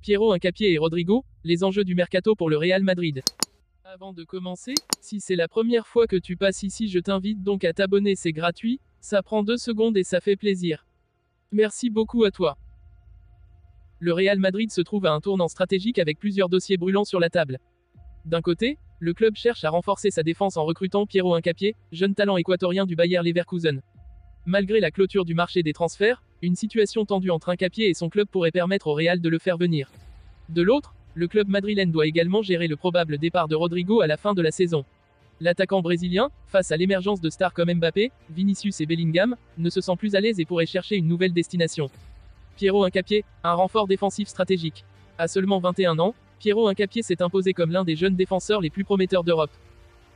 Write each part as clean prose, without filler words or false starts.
Piero Hincapié et Rodrigo, les enjeux du mercato pour le Real Madrid. Avant de commencer, si c'est la première fois que tu passes ici, je t'invite donc à t'abonner, c'est gratuit, ça prend 2 secondes et ça fait plaisir. Merci beaucoup à toi. Le Real Madrid se trouve à un tournant stratégique avec plusieurs dossiers brûlants sur la table. D'un côté, le club cherche à renforcer sa défense en recrutant Piero Hincapié, jeune talent équatorien du Bayer Leverkusen. Malgré la clôture du marché des transferts, une situation tendue entre Hincapié et son club pourrait permettre au Real de le faire venir. De l'autre, le club madrilène doit également gérer le probable départ de Rodrigo à la fin de la saison. L'attaquant brésilien, face à l'émergence de stars comme Mbappé, Vinicius et Bellingham, ne se sent plus à l'aise et pourrait chercher une nouvelle destination. Piero Hincapié, un renfort défensif stratégique. À seulement 21 ans, Piero Hincapié s'est imposé comme l'un des jeunes défenseurs les plus prometteurs d'Europe.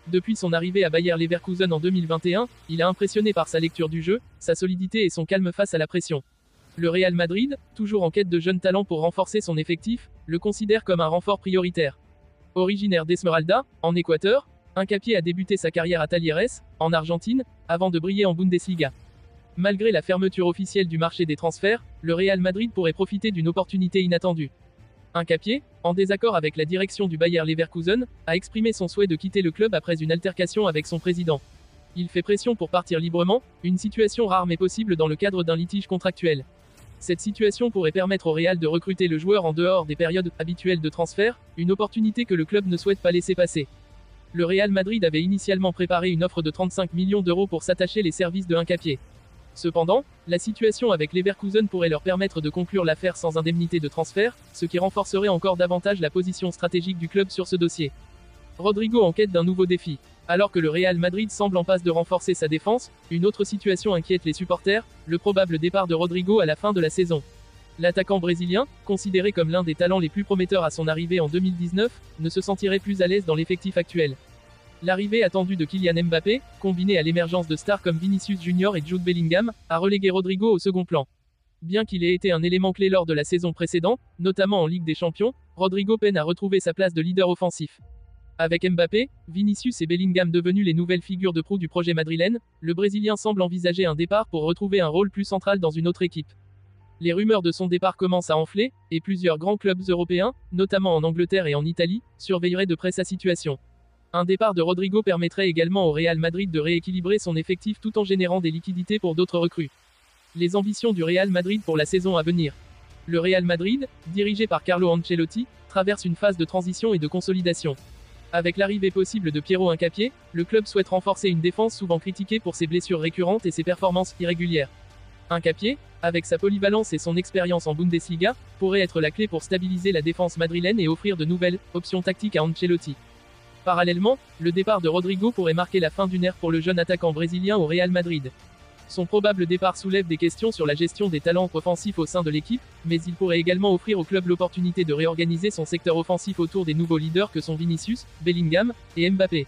Depuis son arrivée à Bayer Leverkusen en 2021, il a impressionné par sa lecture du jeu, sa solidité et son calme face à la pression. Le Real Madrid, toujours en quête de jeunes talents pour renforcer son effectif, le considère comme un renfort prioritaire. Originaire d'Esmeralda, en Équateur, Hincapié a débuté sa carrière à Talleres, en Argentine, avant de briller en Bundesliga. Malgré la fermeture officielle du marché des transferts, le Real Madrid pourrait profiter d'une opportunité inattendue. Hincapié, en désaccord avec la direction du Bayer Leverkusen, a exprimé son souhait de quitter le club après une altercation avec son président. Il fait pression pour partir librement, une situation rare mais possible dans le cadre d'un litige contractuel. Cette situation pourrait permettre au Real de recruter le joueur en dehors des périodes habituelles de transfert, une opportunité que le club ne souhaite pas laisser passer. Le Real Madrid avait initialement préparé une offre de 35 millions d'euros pour s'attacher les services de Hincapié. Cependant, la situation avec Leverkusen pourrait leur permettre de conclure l'affaire sans indemnité de transfert, ce qui renforcerait encore davantage la position stratégique du club sur ce dossier. Rodrigo en quête d'un nouveau défi. Alors que le Real Madrid semble en passe de renforcer sa défense, une autre situation inquiète les supporters, le probable départ de Rodrigo à la fin de la saison. L'attaquant brésilien, considéré comme l'un des talents les plus prometteurs à son arrivée en 2019, ne se sentirait plus à l'aise dans l'effectif actuel. L'arrivée attendue de Kylian Mbappé, combinée à l'émergence de stars comme Vinicius Junior et Jude Bellingham, a relégué Rodrigo au second plan. Bien qu'il ait été un élément clé lors de la saison précédente, notamment en Ligue des Champions, Rodrigo peine à retrouver sa place de leader offensif. Avec Mbappé, Vinicius et Bellingham devenus les nouvelles figures de proue du projet madrilène, le Brésilien semble envisager un départ pour retrouver un rôle plus central dans une autre équipe. Les rumeurs de son départ commencent à enfler, et plusieurs grands clubs européens, notamment en Angleterre et en Italie, surveilleraient de près sa situation. Un départ de Rodrigo permettrait également au Real Madrid de rééquilibrer son effectif tout en générant des liquidités pour d'autres recrues. Les ambitions du Real Madrid pour la saison à venir. Le Real Madrid, dirigé par Carlo Ancelotti, traverse une phase de transition et de consolidation. Avec l'arrivée possible de Piero Hincapié, le club souhaite renforcer une défense souvent critiquée pour ses blessures récurrentes et ses performances irrégulières. Hincapié, avec sa polyvalence et son expérience en Bundesliga, pourrait être la clé pour stabiliser la défense madrilène et offrir de nouvelles options tactiques à Ancelotti. Parallèlement, le départ de Rodrigo pourrait marquer la fin d'une ère pour le jeune attaquant brésilien au Real Madrid. Son probable départ soulève des questions sur la gestion des talents offensifs au sein de l'équipe, mais il pourrait également offrir au club l'opportunité de réorganiser son secteur offensif autour des nouveaux leaders que sont Vinicius, Bellingham et Mbappé.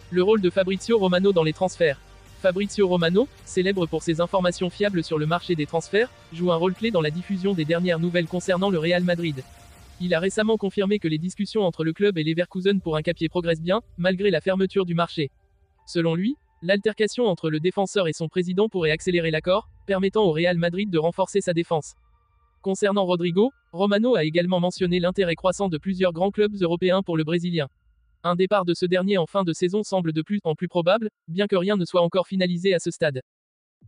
Le rôle de Fabrizio Romano dans les transferts. Fabrizio Romano, célèbre pour ses informations fiables sur le marché des transferts, joue un rôle clé dans la diffusion des dernières nouvelles concernant le Real Madrid. Il a récemment confirmé que les discussions entre le club et Leverkusen pour Hincapié progressent bien, malgré la fermeture du marché. Selon lui, l'altercation entre le défenseur et son président pourrait accélérer l'accord, permettant au Real Madrid de renforcer sa défense. Concernant Rodrigo, Romano a également mentionné l'intérêt croissant de plusieurs grands clubs européens pour le Brésilien. Un départ de ce dernier en fin de saison semble de plus en plus probable, bien que rien ne soit encore finalisé à ce stade.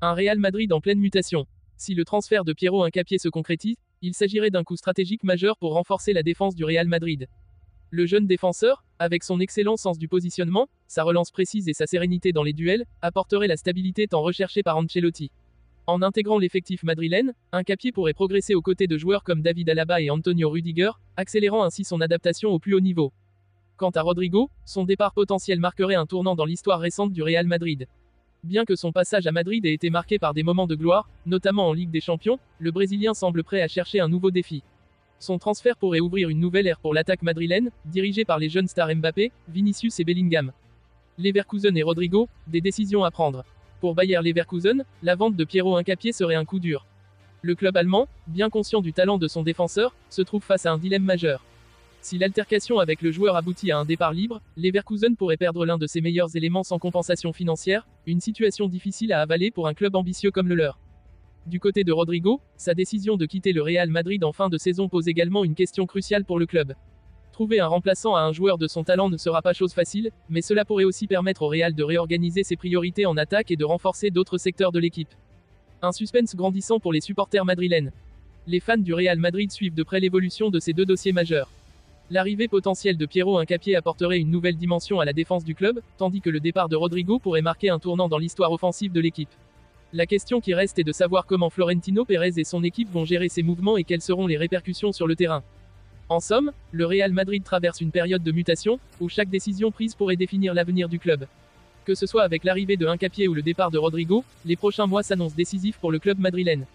Un Real Madrid en pleine mutation. Si le transfert de Piero Hincapié se concrétise, il s'agirait d'un coup stratégique majeur pour renforcer la défense du Real Madrid. Le jeune défenseur, avec son excellent sens du positionnement, sa relance précise et sa sérénité dans les duels, apporterait la stabilité tant recherchée par Ancelotti. En intégrant l'effectif madrilène, Hincapié pourrait progresser aux côtés de joueurs comme David Alaba et Antonio Rudiger, accélérant ainsi son adaptation au plus haut niveau. Quant à Rodrigo, son départ potentiel marquerait un tournant dans l'histoire récente du Real Madrid. Bien que son passage à Madrid ait été marqué par des moments de gloire, notamment en Ligue des Champions, le Brésilien semble prêt à chercher un nouveau défi. Son transfert pourrait ouvrir une nouvelle ère pour l'attaque madrilène, dirigée par les jeunes stars Mbappé, Vinicius et Bellingham. Leverkusen et Rodrigo, des décisions à prendre. Pour Bayer Leverkusen, la vente de Piero Hincapié serait un coup dur. Le club allemand, bien conscient du talent de son défenseur, se trouve face à un dilemme majeur. Si l'altercation avec le joueur aboutit à un départ libre, Leverkusen pourrait perdre l'un de ses meilleurs éléments sans compensation financière, une situation difficile à avaler pour un club ambitieux comme le leur. Du côté de Rodrigo, sa décision de quitter le Real Madrid en fin de saison pose également une question cruciale pour le club. Trouver un remplaçant à un joueur de son talent ne sera pas chose facile, mais cela pourrait aussi permettre au Real de réorganiser ses priorités en attaque et de renforcer d'autres secteurs de l'équipe. Un suspense grandissant pour les supporters madrilènes. Les fans du Real Madrid suivent de près l'évolution de ces deux dossiers majeurs. L'arrivée potentielle de Piero Hincapié apporterait une nouvelle dimension à la défense du club, tandis que le départ de Rodrigo pourrait marquer un tournant dans l'histoire offensive de l'équipe. La question qui reste est de savoir comment Florentino Pérez et son équipe vont gérer ces mouvements et quelles seront les répercussions sur le terrain. En somme, le Real Madrid traverse une période de mutation, où chaque décision prise pourrait définir l'avenir du club. Que ce soit avec l'arrivée de Hincapié ou le départ de Rodrigo, les prochains mois s'annoncent décisifs pour le club madrilène.